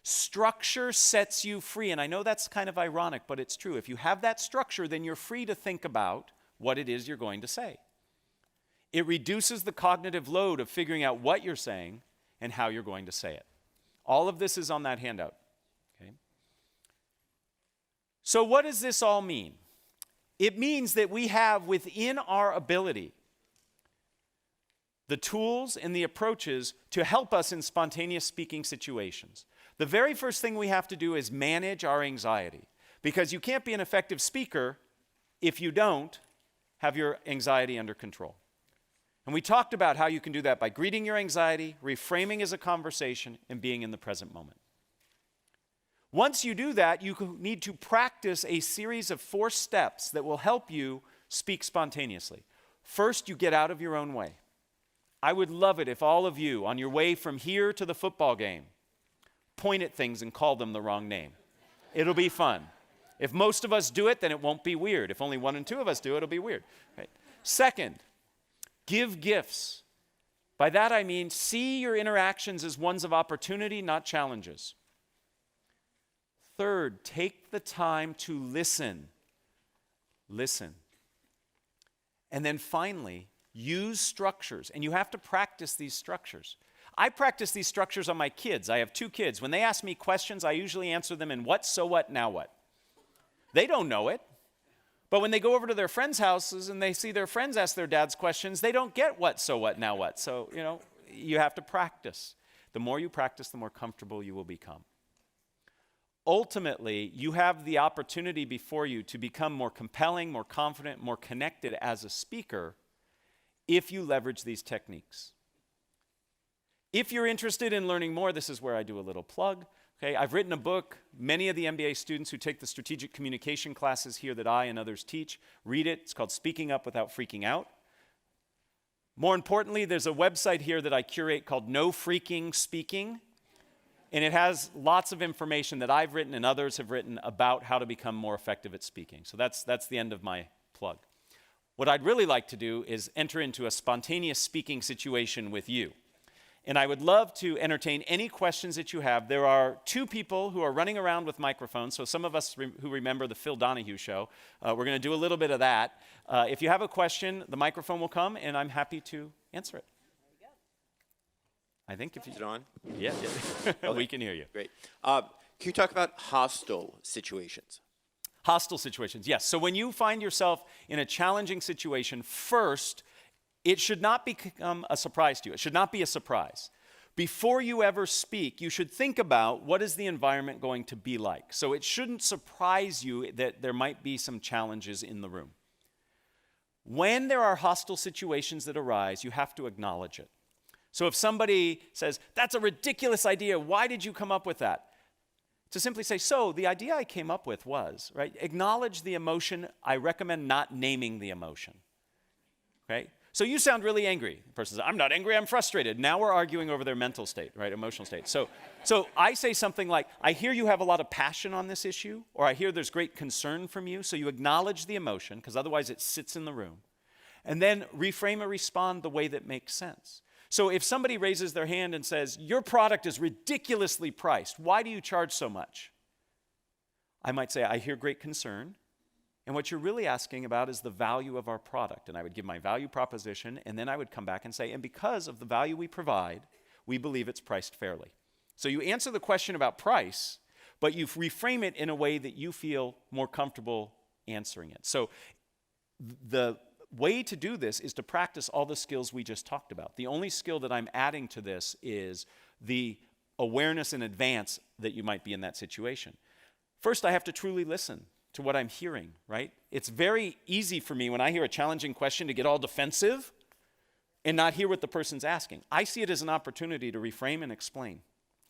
Structure sets you free, and I know that's kind of ironic, but it's true. If you have that structure, then you're free to think about what it is you're going to say. It reduces the cognitive load of figuring out what you're saying and how you're going to say it. All of this is on that handout. Okay? So what does this all mean? It means that we have within our ability the tools and the approaches to help us in spontaneous speaking situations. The very first thing we have to do is manage our anxiety, because you can't be an effective speaker if you don't have your anxiety under control. And we talked about how you can do that by greeting your anxiety, reframing as a conversation, and being in the present moment. Once you do that, you need to practice a series of 4 steps that will help you speak spontaneously. First, you get out of your own way. I would love it if all of you, on your way from here to the football game, point at things and call them the wrong name. It'll be fun. If most of us do it, then it won't be weird. If only 1 and 2 of us do it, it'll be weird. Right? Second, give gifts. By that I mean see your interactions as ones of opportunity, not challenges. Third, take the time to listen. Listen. And then finally, use structures. And you have to practice these structures. I practice these structures on my kids. I have 2 kids. When they ask me questions, I usually answer them in what, so what, now what. They don't know it. But when they go over to their friends' houses and they see their friends ask their dads questions, they don't get what, so what, now what. So, you have to practice. The more you practice, the more comfortable you will become. Ultimately, you have the opportunity before you to become more compelling, more confident, more connected as a speaker if you leverage these techniques. If you're interested in learning more, this is where I do a little plug. Okay, I've written a book. Many of the MBA students who take the strategic communication classes here that I and others teach read it. It's called Speaking Up Without Freaking Out. More importantly, there's a website here that I curate called No Freaking Speaking. And it has lots of information that I've written and others have written about how to become more effective at speaking. So that's the end of my plug. What I'd really like to do is enter into a spontaneous speaking situation with you. And I would love to entertain any questions that you have. There are 2 people who are running around with microphones. So some of us who remember the Phil Donahue show, we're going to do a little bit of that. If you have a question, the microphone will come, and I'm happy to answer it. There you go. I think if you... Is it on? Yeah. Okay. We can hear you. Great. Can you talk about hostile situations? Hostile situations, yes. So when you find yourself in a challenging situation, first, it should not become a surprise to you. It should not be a surprise. Before you ever speak, you should think about what is the environment going to be like. So it shouldn't surprise you that there might be some challenges in the room. When there are hostile situations that arise, you have to acknowledge it. So if somebody says, "That's a ridiculous idea, why did you come up with that?" To simply say, "So the idea I came up with was," right? Acknowledge the emotion. I recommend not naming the emotion. Okay? So you sound really angry. The person says, "I'm not angry, I'm frustrated." Now we're arguing over their mental state, right? Emotional state. So I say something like, "I hear you have a lot of passion on this issue," or "I hear there's great concern from you." So you acknowledge the emotion, because otherwise it sits in the room. And then reframe or respond the way that makes sense. So if somebody raises their hand and says, "Your product is ridiculously priced. Why do you charge so much?" I might say, "I hear great concern. And what you're really asking about is the value of our product. And I would give my value proposition, and then I would come back and say, and because of the value we provide, we believe it's priced fairly. So you answer the question about price, but you reframe it in a way that you feel more comfortable answering it. So the way to do this is to practice all the skills we just talked about. The only skill that I'm adding to this is the awareness in advance that you might be in that situation. First, I have to truly listen to what I'm hearing, right? It's very easy for me when I hear a challenging question to get all defensive and not hear what the person's asking. I see it as an opportunity to reframe and explain.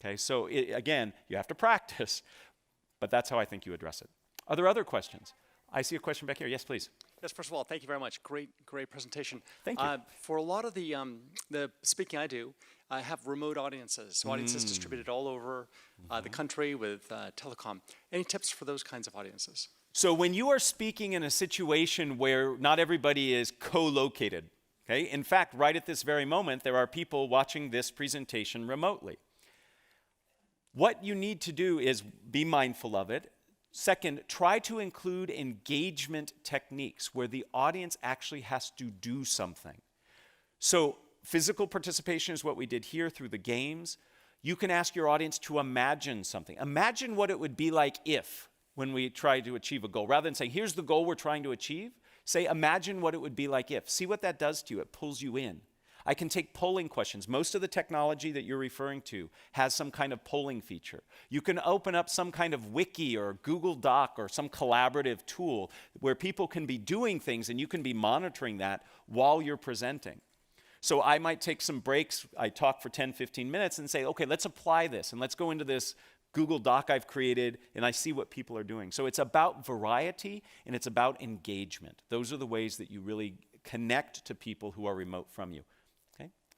Okay, so again, you have to practice, but that's how I think you address it. Are there other questions? I see a question back here. Yes, please. Yes, first of all, thank you very much. Great presentation. Thank you. For a lot of the speaking I do, I have remote audiences, so audiences distributed all over the country with telecom. Any tips for those kinds of audiences? So when you are speaking in a situation where not everybody is co-located, okay? In fact, right at this very moment, there are people watching this presentation remotely. What you need to do is be mindful of it. Second, try to include engagement techniques where the audience actually has to do something. So physical participation is what we did here through the games. You can ask your audience to imagine something. Imagine what it would be like if, when we try to achieve a goal. Rather than saying, here's the goal we're trying to achieve, say, imagine what it would be like if. See what that does to you. It pulls you in. I can take polling questions. Most of the technology that you're referring to has some kind of polling feature. You can open up some kind of wiki or Google Doc or some collaborative tool where people can be doing things and you can be monitoring that while you're presenting. So I might take some breaks. I talk for 10, 15 minutes and say, okay, let's apply this and let's go into this Google Doc I've created and I see what people are doing. So it's about variety and it's about engagement. Those are the ways that you really connect to people who are remote from you.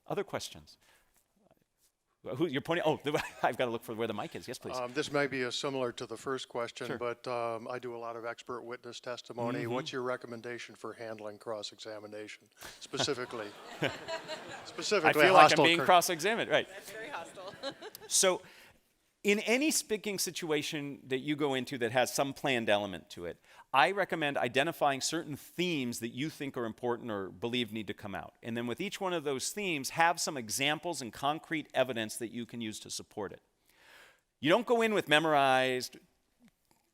Other questions? Who you're pointing? Oh, I've got to look for where the mic is. Yes, please. This may be similar to the first question, Sure. but I do a lot of expert witness testimony. What's your recommendation for handling cross-examination, specifically? I Specifically, feel like I'm hostile being cross-examined. Right. That's very hostile. So in any speaking situation that you go into that has some planned element to it, I recommend identifying certain themes that you think are important or believe need to come out. And then with each one of those themes, have some examples and concrete evidence that you can use to support it. You don't go in with memorized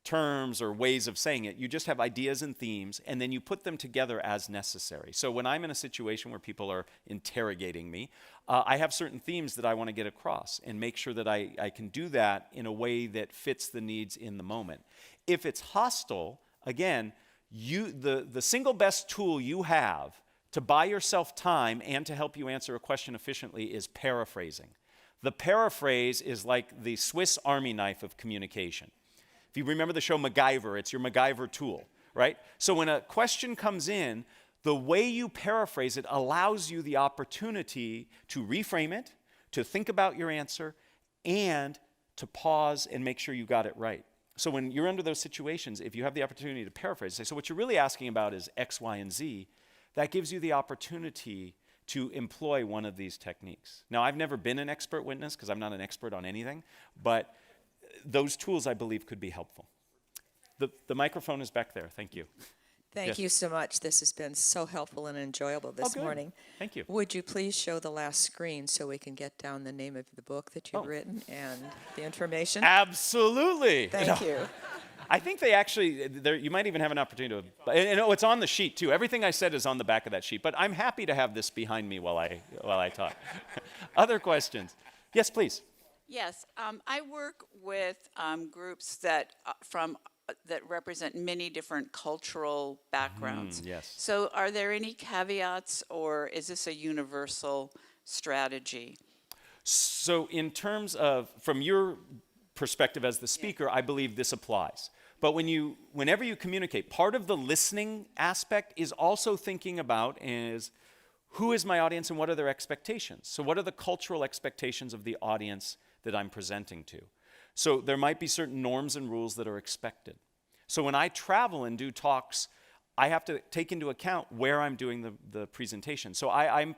terms or ways of saying it. You just have ideas and themes, and then you put them together as necessary. So when I'm in a situation where people are interrogating me, I have certain themes that I want to get across and make sure that I can do that in a way that fits the needs in the moment. If it's hostile, again, the single best tool you have to buy yourself time and to help you answer a question efficiently is paraphrasing. The paraphrase is like the Swiss Army knife of communication. If you remember the show MacGyver, it's your MacGyver tool, right? So when a question comes in, the way you paraphrase it allows you the opportunity to reframe it, to think about your answer, and to pause and make sure you got it right. So when you're under those situations, if you have the opportunity to paraphrase, say, so what you're really asking about is X, Y, and Z, that gives you the opportunity to employ one of these techniques. Now, I've never been an expert witness because I'm not an expert on anything, but those tools, I believe, could be helpful. The microphone is back there. Thank you. Thank Yes. you so much. This has been so helpful and enjoyable this good. morning. Thank you. Would you please show the last screen so we can get down the name of the book that you've written and the information? Absolutely. Thank you. I think they actually, you might even have an opportunity to, and it's on the sheet too. Everything I said is on the back of that sheet, but I'm happy to have this behind me while I talk. Other questions? Yes, please. Yes, I work with groups that that represent many different cultural backgrounds. Yes. So are there any caveats, or is this a universal strategy? So in terms of, from your perspective as the speaker, I believe this applies. But whenever you communicate, part of the listening aspect is also thinking about is who is my audience and what are their expectations? So what are the cultural expectations of the audience that I'm presenting to? So there might be certain norms and rules that are expected. So when I travel and do talks, I have to take into account where I'm doing the presentation. So I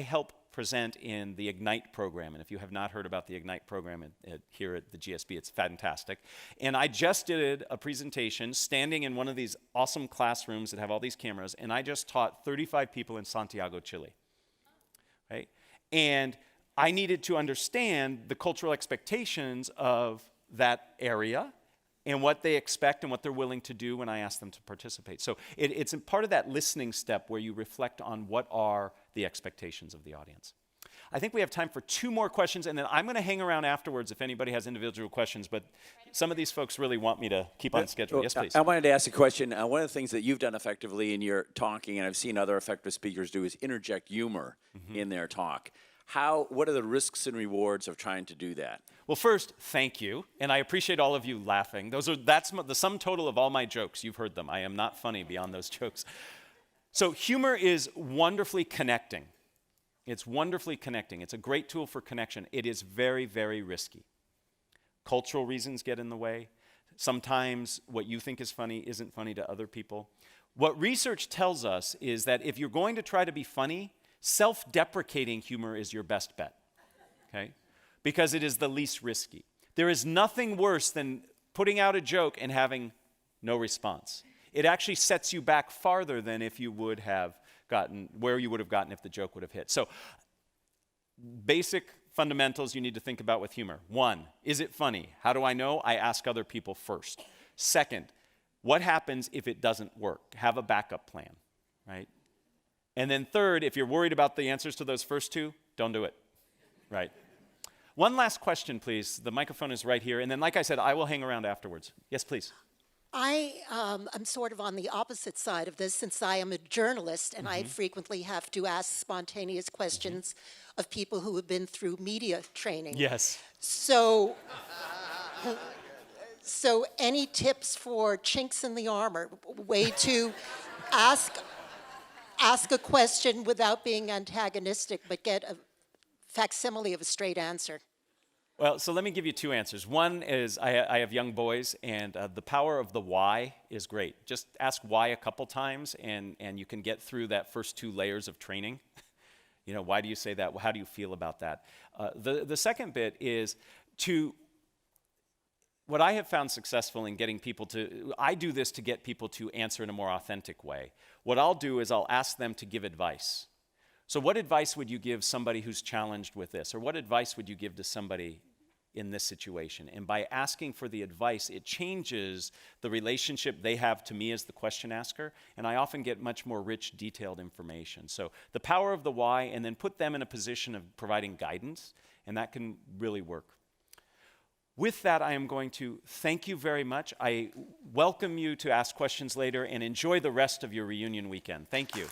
help present in the Ignite program. And if you have not heard about the Ignite program here at the GSB, it's fantastic. And I just did a presentation standing in one of these awesome classrooms that have all these cameras, and I just taught 35 people in Santiago, Chile. Right? And I needed to understand the cultural expectations of that area and what they expect and what they're willing to do when I ask them to participate. So it's a part of that listening step where you reflect on what are the expectations of the audience. I think we have time for 2 more questions, and then I'm going to hang around afterwards if anybody has individual questions, but some of these folks really want me to keep on schedule. Yes, please. I wanted to ask a question. One of the things that you've done effectively in your talking, and I've seen other effective speakers do, is interject humor in their talk. What are the risks and rewards of trying to do that? Well, first, thank you, and I appreciate all of you laughing. That's the sum total of all my jokes. You've heard them. I am not funny beyond those jokes. So humor is wonderfully connecting. It's wonderfully connecting. It's a great tool for connection. It is very, very risky. Cultural reasons get in the way. Sometimes what you think is funny isn't funny to other people. What research tells us is that if you're going to try to be funny, self-deprecating humor is your best bet, okay? Because it is the least risky. There is nothing worse than putting out a joke and having no response. It actually sets you back farther than if you would have gotten, where you would have gotten if the joke would have hit. So, basic fundamentals you need to think about with humor. 1, is it funny? How do I know? I ask other people first. 2nd, what happens if it doesn't work? Have a backup plan, right? And then 3rd, if you're worried about the answers to those first 2, don't do it, right? One last question, please. The microphone is right here. And then, like I said, I will hang around afterwards. Yes, please. I am sort of on the opposite side of this since I am a journalist and I frequently have to ask spontaneous questions of people who have been through media training. Yes. So any tips for chinks in the armor, way to ask a question without being antagonistic but get a facsimile of a straight answer? Well, so let me give you 2 answers. One is I have young boys, and the power of the why is great. Just ask why a couple times, and you can get through that first 2 layers of training. You know, why do you say that? How do you feel about that? The second bit is what I have found successful in getting people I do this to get people to answer in a more authentic way. What I'll do is I'll ask them to give advice. So what advice would you give somebody who's challenged with this? Or what advice would you give to somebody in this situation? And by asking for the advice, it changes the relationship they have to me as the question asker, and I often get much more rich, detailed information. So the power of the why, and then put them in a position of providing guidance, and that can really work. With that, I am going to thank you very much. I welcome you to ask questions later, and enjoy the rest of your reunion weekend. Thank you.